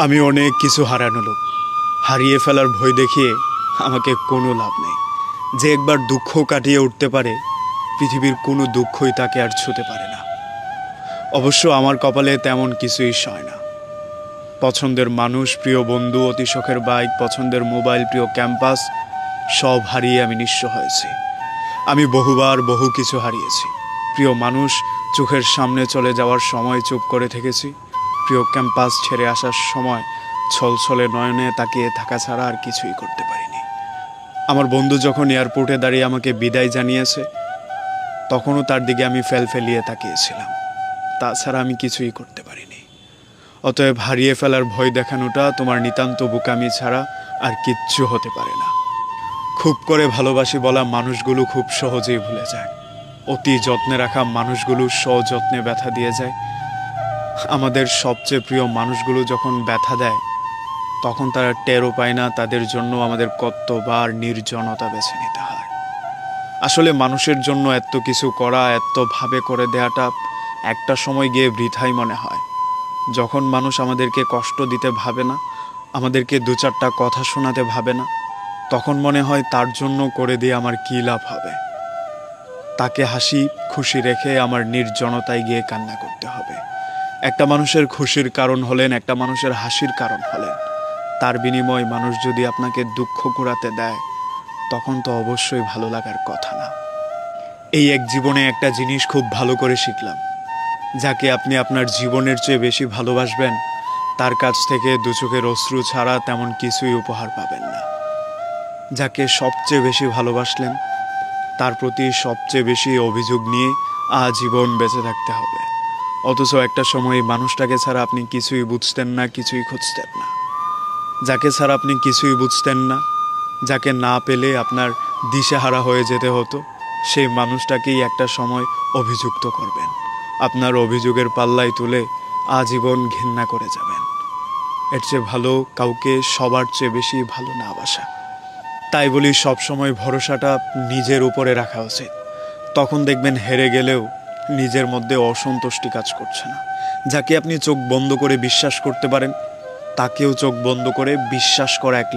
আমি অনেক কিছু হারানো লোক। হারিয়ে ফেলার ভয় দেখিয়ে আমাকে কোনো লাভ নেই। যে একবার দুঃখ কাটিয়ে উঠতে পারে, পৃথিবীর কোনো দুঃখই তাকে আর ছুঁতে পারে না। অবশ্য আমার কপালে তেমন কিছুই সয় না। পছন্দের মানুষ, প্রিয় বন্ধু, অতি শখের বাইক, পছন্দের মোবাইল, প্রিয় ক্যাম্পাস, সব হারিয়ে আমি নিঃস্ব হয়েছি। আমি বহুবার বহু কিছু হারিয়েছি। প্রিয় মানুষ চোখের সামনে চলে যাওয়ার সময় চুপ করে থেকেছি। প্রিয় ক্যাম্পাস ছেড়ে আসার সময় ছলছলে নয়নে তাকিয়ে থাকা ছাড়া আর কিছুই করতে পারিনি। আমার বন্ধু যখন এয়ারপোর্টে দাঁড়িয়ে আমাকে বিদায় জানিয়েছে, তখনও তার দিকে আমি ফেলিয়ে তাকিয়েছিলাম। তাছাড়া আমি কিছুই করতে পারিনি। অতএব হারিয়ে ফেলার ভয় দেখানোটা তোমার নিতান্ত বোকামি ছাড়া আর কিচ্ছু হতে পারে না। খুব করে ভালোবাসি বলা মানুষগুলো খুব সহজেই ভুলে যায়। অতি যত্নে রাখা মানুষগুলো সযত্নে ব্যথা দিয়ে যায়। আমাদের সবচেয়ে প্রিয় মানুষগুলো যখন ব্যথা দেয়, তখন তারা টেরও পায় না তাদের জন্য আমাদের কতবার নির্জনতা বেছে নিতে হয়। আসলে মানুষের জন্য এত কিছু করা, এতভাবে করে দেওয়াটা একটা সময় গিয়ে বৃথাই মনে হয়। যখন মানুষ আমাদেরকে কষ্ট দিতে ভাবে না, আমাদেরকে দু চারটা কথা শোনাতে ভাবে না, তখন মনে হয় তার জন্য করে দিয়ে আমার কী লাভ হবে। তাকে হাসি খুশি রেখে আমার নির্জনতায় গিয়ে কান্না করতে হবে। একটা মানুষের খুশির কারণ হলেন, একটা মানুষের হাসির কারণ হলেন, তার বিনিময়ে মানুষ যদি আপনাকে দুঃখ কুড়াতে দেয়, তখন তো অবশ্যই ভালো লাগার কথা না। এই এক জীবনে একটা জিনিস খুব ভালো করে শিখলাম, যাকে আপনি আপনার জীবনের চেয়ে বেশি ভালোবাসবেন, তার কাছ থেকে দু চোখের অশ্রু ছাড়া তেমন কিছুই উপহার পাবেন না। যাকে সবচেয়ে বেশি ভালোবাসলেন, তার প্রতি সবচেয়ে বেশি অভিযোগ নিয়ে আজীবন বেঁচে থাকতে হবে। অথচ একটা সময় মানুষটাকে ছাড়া আপনি কিছুই বুঝতেন না, কিছুই খুঁজতেন না। যাকে ছাড়া আপনি কিছুই বুঝতেন না, যাকে না পেলে আপনার দিশেহারা হয়ে যেতে হতো, সেই মানুষটাকেই একটা সময় অভিযুক্ত করবেন। আপনার অভিযোগের পাল্লায় তুলে আজীবন ঘেন্না করে যাবেন। এর চেয়ে ভালো কাউকে সবার চেয়ে বেশি ভালো না বাসা। তাই বলি, সবসময় ভরসাটা নিজের উপরে রাখা উচিত। তখন দেখবেন হেরে গেলেও নিজের মধ্যে অসন্তুষ্টি কাজ করছে না। যাকে আপনি চোখ বন্ধ করে বিশ্বাস করতে পারেন, তাকেও চোখ বন্ধ করে বিশ্বাস করা এক